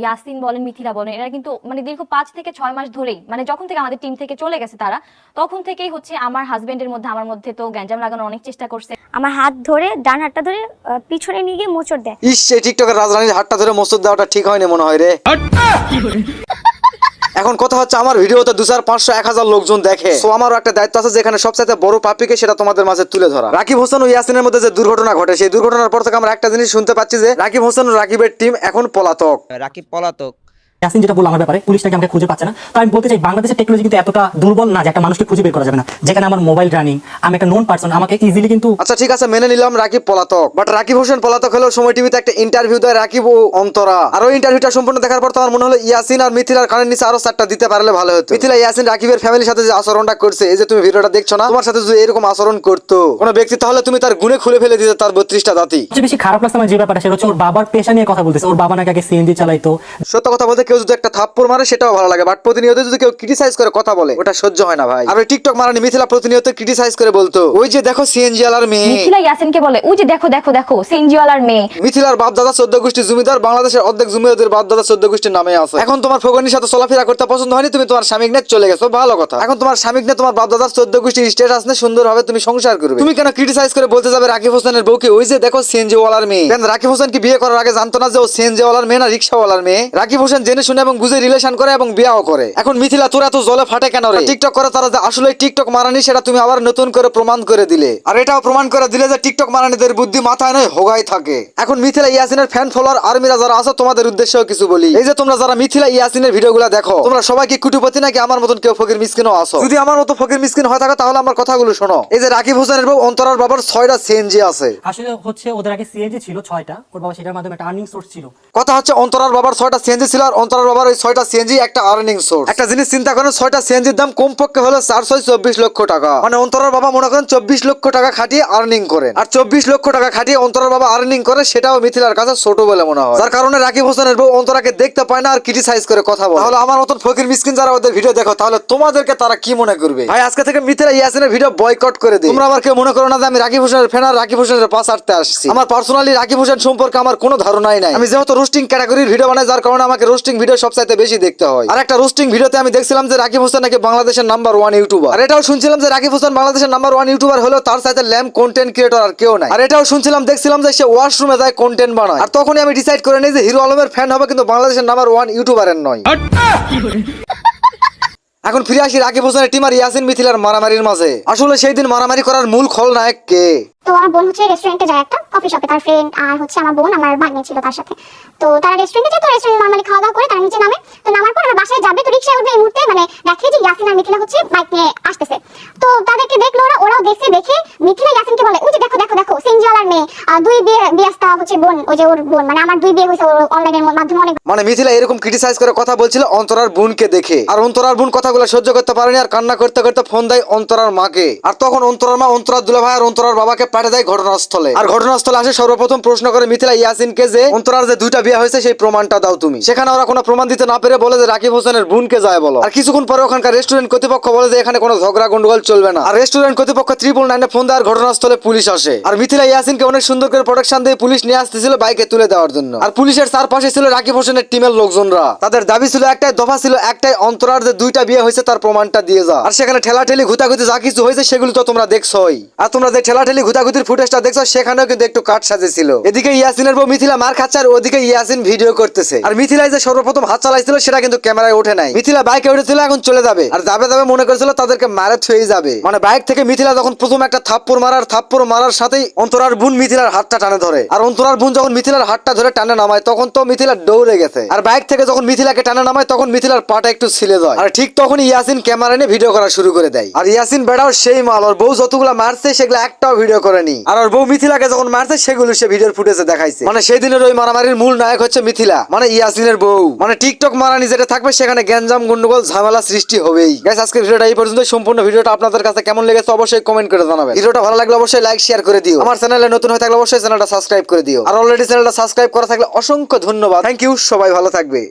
ইয়াসিন বলেন, মিথিলা বলেন, এরা কিন্তু মানে দীর্ঘ 5 থেকে 6 মাস ধরেই, মানে যখন থেকে আমাদের টিম থেকে চলে গেছে তারা, তখন থেকেই হচ্ছে আমার হাজবেন্ডের মধ্যে আমার মধ্যে তো গ্যাঞ্জাম লাগানোর অনেক চেষ্টা করছে। আমার হাত ধরে, ডান হাতটা ধরে পিছনে নিয়ে গিয়ে মোচড় দেয়। ইস, এই টিকটকের রাজরানীর হাতটা ধরে মোচড় দেওয়াটা ঠিক হয়নি মনে হয় রে। এখন কথা হচ্ছে, আমার ভিডিওতে 200, 500, 1000 লোকজন দেখে, তো আমারও একটা দায়িত্ব আছে যেখানে সবচাইতে বড় পাপিকে সেটা তোমাদের মাঝে তুলে ধরা। রাকিব হোসেন ও ইয়াসিনের মধ্যে যে দুর্ঘটনা ঘটে, সেই দুর্ঘটনার পর থেকে আমরা একটা জিনিস শুনতে পাচ্ছি যে রাকিব হোসেন ও রাকিবের টিম এখন পলাতক। রাকিব পলাতক। ইয়াসিন যেটা বললো আমার ব্যাপারে, পুলিশটাকে আমাকে খুঁজে পাচ্ছে না। তো আমি বলতে চাই, বাংলাদেশের টেকনোলজি কিন্তু এতটা দুর্বল না যে একটা মানুষকে খুঁজে বের করা যাবে না। যেখানে আমার মোবাইল রানিং, আমি একটা নোন পারসন, আমাকে ইজিলি কিন্তু। আচ্ছা ঠিক আছে, মেনে নিলাম রাকিব পলাতক, বাট রাকিব হোসেন পলাতক হলেও সময় টিভিতে একটা ইন্টারভিউ দেয় রাকিব ও অন্তরা। আর ওই ইন্টারভিউটা সম্পূর্ণ দেখার পর তোমার মনে হলো ইয়াসিন আর মিথিলার কানের নিচে আরো 4টা দিতে পারলে ভালো হতো। মিথিলা ইয়াসিন রাকিবের ফ্যামিলির সাথে যে আচরণটা করছে, এই যে তুমি ভিডিওটা দেখছো না, তোমার সাথে যদি এরকম আচরণ করতো কোনো ব্যক্তি, তাহলে তুমি তার গুণে খুলে ফেলে দিতে তার 32টা দাঁতি। সবচেয়ে বেশি খারাপ লাগছে আমার যে ব্যাপারটা, সেটা হচ্ছে ওর বাবার পেশা নিয়ে কথা বলতেছে। ওর বাবা নাকি আগে সিএনজি চালাইতো। সত্য কথা বলতে, কেউ যদি একটা থাপ্পড় মারে সেটাও ভালো লাগে, বাট প্রতিনিয়ত যদি কেউ ক্রিটিসাইজ করে কথা বলে, ওটা সহ্য হয় না ভাই। আর ওই টিকটক মারানি মিথিলা প্রতিনিয়ত ক্রিটিসাইজ করে বলতো, ওই যে দেখো সিএনজি ওয়ালার মেয়ে। মিথিলা ইয়াসিনকে বলে, ওই যে দেখো দেখো দেখো সিএনজিওয়ালার মেয়ে। মিথিলার বাপ দাদা 14 গোষ্ঠী জমিদার, বাংলাদেশের অর্ধেক জমিদারদের বাপ দাদা 14 গোষ্ঠীর নামে আছে। এখন তোমার ফগনির সাথে চলাফেরা করতে পছন্দ হয়নি, তুমি তোমার স্বামীক নিয়ে চলে গেছো, ভালো কথা। এখন তোমার স্বামীক নিয়ে তোমার বাপ দাদার 14 গোষ্ঠীর স্ট্যাটাস নিয়ে সুন্দরভাবে তুমি সংসার করবে। তুমি কেন ক্রিটিসাইজ করে বলতে যাবে রাকিব হোসেনের বউকে, ওই যে দেখো সিএনজি ওয়ালার মেয়ে? কেন রাকিব হোসেন কি বিয়ে করার আগে জানতো না যে ও সিএনজি ওয়ালার মেয়ে না রিকশাওয়ালার মেয়ে? রাকিব হোসেন জেনে শুনে এবং বুঝে রিলেশন করে এবং বিয়েও করে। এখন মিথিলা তোর এত জলে ফাটে কেন রে? টিকটক করে তারা যে আসলে টিকটক মারানি, সেটা তুমি আবার নতুন করে প্রমাণ করে দিলে। আর এটাও প্রমাণ করে দিলে যে টিকটক মারানিদের বুদ্ধি মাথায় নয়, হোগাই থাকে। এখন মিথিলা ইয়াসিনের ফ্যান ফলোয়ার আর্মিরা যারা আছে, তোমাদের উদ্দেশ্যেও কিছু বলি। এই যে তোমরা যারা মিথিলা ইয়াসিনের ভিডিওগুলো দেখো, তোমরা সবাই কি কুটিপতি নাকি আমার মতন কেউ ফকির মিসকিনও আছো? যদি আমার মতো ফকির মিসকিন হয়ে থাকো, তাহলে আমার কথাগুলো শোনো। এই যে রাকিব হোসেনের বউ অন্তরার বাবার 6টা সিএনজি আছে। আসলে হচ্ছে ওদের আগে সিএনজি ছিল 6টা, ওর বাবা সেটার মাধ্যমে একটা আর্নিং সোর্স ছিল। কথা হচ্ছে অন্তরার বাবার 6টা সিএনজি ছিল, আর অন্তরার বাবার ওই 6টা সিএনজি একটা আর্নিং সোর্স। একটা জিনিস চিন্তা করেন, 6টা সিএনজির দাম কমপক্ষে হলো 424 লক্ষ টাকা। মানে অন্তরার বাবা মনে করেন 24 লক্ষ টাকা খাটিয়ে আর্নিং করেন। আর 24 লক্ষ টাকা খাটিয়ে অন্তরার বাবা আর্নিং করে, সেটাও মিথিলার কাছে ছোট বলে মনে হয়। যার কারণে রাকিব হোসেনের বউ অন্তরাকে দেখতে পায় না আর ক্রিটিসাইজ করে কথা বলে। তাহলে আমার মতন ফকির মিসকিন যারা ওদের ভিডিও দেখো, তাহলে তোমাদেরকে তারা কি মনে করবে? ভাই আজকে থেকে মিথিলা ইয়াসিনের ভিডিও বয়কট করে দিই। তোমরা আবার কেউ মনে করো না যে আমি রাকিব হোসেনের ফ্যান আর রাকিব হোসেনের পাশ আটতে আসছি। আমার পার্সোনালি রাকিব হোসেন সম্পর্কে আমার কোনো ধারণাই নাই। আমি যেহেতু রোস্টিং ক্যাটাগরির ভিডিও বানাই, যার কারণে আমাকে রোস্টিং ভিডিও সবচাইতে বেশি দেখতে হয়। আর একটা রোস্টিং ভিডিওতে আমি দেখছিলাম যে রাকিব হোসেন নাকি বাংলাদেশের নাম্বার 1 ইউটিউবার। আর এটাও শুনছিলাম যে রাকিব হোসেন বাংলাদেশের নাম্বার 1 ইউটিউবার হলেও তার সাথে ল্যাম্প কন্টেন্ট ক্রিয়েটর আর কেউ নাই। আর এটাও শুনছিলাম দেখছিলাম যে সে ওয়াশরুমে যায় কন্টেন্ট বানায়। আর তখনই আমি ডিসাইড করে নিই যে হিরো আলমের ফ্যান হবে, কিন্তু বাংলাদেশের নাম্বার 1 ইউটিউবারের নয়। এখন ফিরে আসি রাকিব হোসেনের টিম আর ইয়াসিন মিথিলার মারামারির মাঝে। আসলে সেই দিন মারামারি করার মূল খলনায়ক কে? তো আমার বোন হচ্ছে রেস্টুরেন্টে যায়, একটা কফি শপে, তার ফ্রেন্ড আর হচ্ছে আমার বোন, আমার ভাগ্নে ছিল তার সাথে। তো তারা রেস্টুরেন্টে যায়, তো রেস্টুরেন্টে নরমালি খাওয়া দাওয়া করে তারা নিচে নামে। তো নামার পর আমরা বাসায় যাবে, তো রিকশায় উঠবে, এই মুহূর্তে মানে দেখে যে ইয়াসিন আর মিথিলা হচ্ছে বাইক নিয়ে আসতেছে। তো তাদেরকে দেখলো ওরাও দেখছে। দেখে মিথিলা ইয়াসিনকে বলে, ওই যে দেখো দেখো দেখো সিএনজিওয়ালার মেয়ে, 2 বিয়েস্তা হচ্ছে বোন, ওই যে ওর বোন, মানে আমার 2 বিয়ে হয়েছে অনলাইনের মাধ্যমে অনেক। মানে মিথিলা এরকম ক্রিটিসাইজ করে কথা বলছিল অন্তরার বোনকে দেখে। আর অন্তরার বোন কথাগুলো সহ্য করতে পারেনি, আর কান্না করতে করতে ফোন দেয় অন্তরার মাকে। আর তখন অন্তরার মা অন্তরার দুলাভাই আর অন্তরার বাবাকে পাঠিয়ে দেয় ঘটনাস্থলে। আর ঘটনাস্থলে আসে সর্বপ্রথম প্রশ্ন করে মিথিলা ইয়াসিনকে যে অন্তরার যে 2টা বিয়ে হয়েছে সেই প্রমাণটা দাও তুমি। সেখানে ওরা কোনো প্রমাণ দিতে না পেরে বলে যে রাকিব হোসেনের বোনকে যায় বলো। আর কিছুক্ষণ পরে ওখানকার রেস্টুরেন্ট কর্তৃপক্ষ বলে যে এখানে কোনো ঝগড়া গন্ডগোল চলবে না। আর রেস্টুরেন্ট কর্তৃপক্ষ 999 ফোন দেয়, আর ঘটনাস্থলে পুলিশ আসে। আর মিথিলা ইয়াসিনকে অনেক সুন্দর করে প্রোটেকশন দিয়ে পুলিশ নিয়ে আসতেছিল বাইকে তুলে দেওয়ার জন্য। আর পুলিশের চারপাশে ছিল রাকিব হোসেনের টিমের লোকজনরা। তাদের দাবি ছিল একটাই, দফা ছিল একটাই, অন্তরার যে 2টা বিয়ে হয়েছে তার প্রমাণটা দিয়ে যা। আর সেখানে ঠেলাঠেলি ঘুতাঘুতি যা কিছু হয়েছে সেগুলো তো তোমরা দেখছোই। আর তোমরা যে ঠেলাঠেলি ঘুতাঘুতির ফুটেজটা দেখছো, সেখানেও কিন্তু একটু কাট সাজেছিল। এদিকে ইয়াসিনের বউ মিথিলা মার খাচ্ছে, আর ওদিকে ইয়াসিন ভিডিও করতেছে। আর মিথিলা যে সর্বপ্রথম হাত চালাইছিল সেটা কিন্তু ক্যামেরায় ওঠে নাই। মিথিলা বাইকে উঠেছিল, এখন চলে যাবে। আর যাবে যাবে মনে করেছিল তাদেরকে মারে থুয়ে যাবে। মানে বাইক থেকে মিথিলা যখন প্রথম একটা থাপ্পড় মারার সাথেই অন্তরার বোন মিথিলার হাতটা টানে ধরে। আর অন্তরার বোন যখন মিথিলার হাতটা ধরে টানে নামায়, তখন তো মিথিলা দৌড়ে গেছে। আর বাইক থেকে যখন মিথিলাকে টানে নামায়, তখন মিথিলার পাটা একটু ছিলে যায়। আর ঠিক তখন ইয়াসিন ক্যামেরা নিয়ে ভিডিও করা শুরু করে দেয়। আর ইয়াসিন বেড়াও সেই মাল, ওর বউ যতগুলা মারছে সেগুলো একটাও ভিডিও করেনি। আর ওর বউ মিথিলাকে যখন মারছে সেগুলো সে ভিডিওর ফুটেজে দেখাইছে। মানে সেই দিনের ওই মারামারির মূল নায়ক হচ্ছে মিথিলা, মানে ইয়াসিনের বউ। মানে টিকটক মারানি যেটা থাকবে সেখানে গ্যাঞ্জাম গন্ডগোল ঝামেলা সৃষ্টি হবেই। গাইস আজকের ভিডিওটা এই পর্যন্ত। সম্পূর্ণ ভিডিওটা আপনাদের কাছে কেমন লেগেছে অবশ্যই কমেন্ট করে জানাবেন। ভিডিওটা ভালো লাগলে অবশ্যই লাইক শেয়ার করে দিও। আমার চ্যানেলে নতুন হয়ে থাকলে অবশ্যই চ্যানেলটা সাবস্ক্রাইব করে দিও। আর অলরেডি চ্যানেলটা সাবস্ক্রাইব করা থাকলে অসংখ্য ধন্যবাদ। থ্যাংক ইউ, সবাই ভালো থাকবে।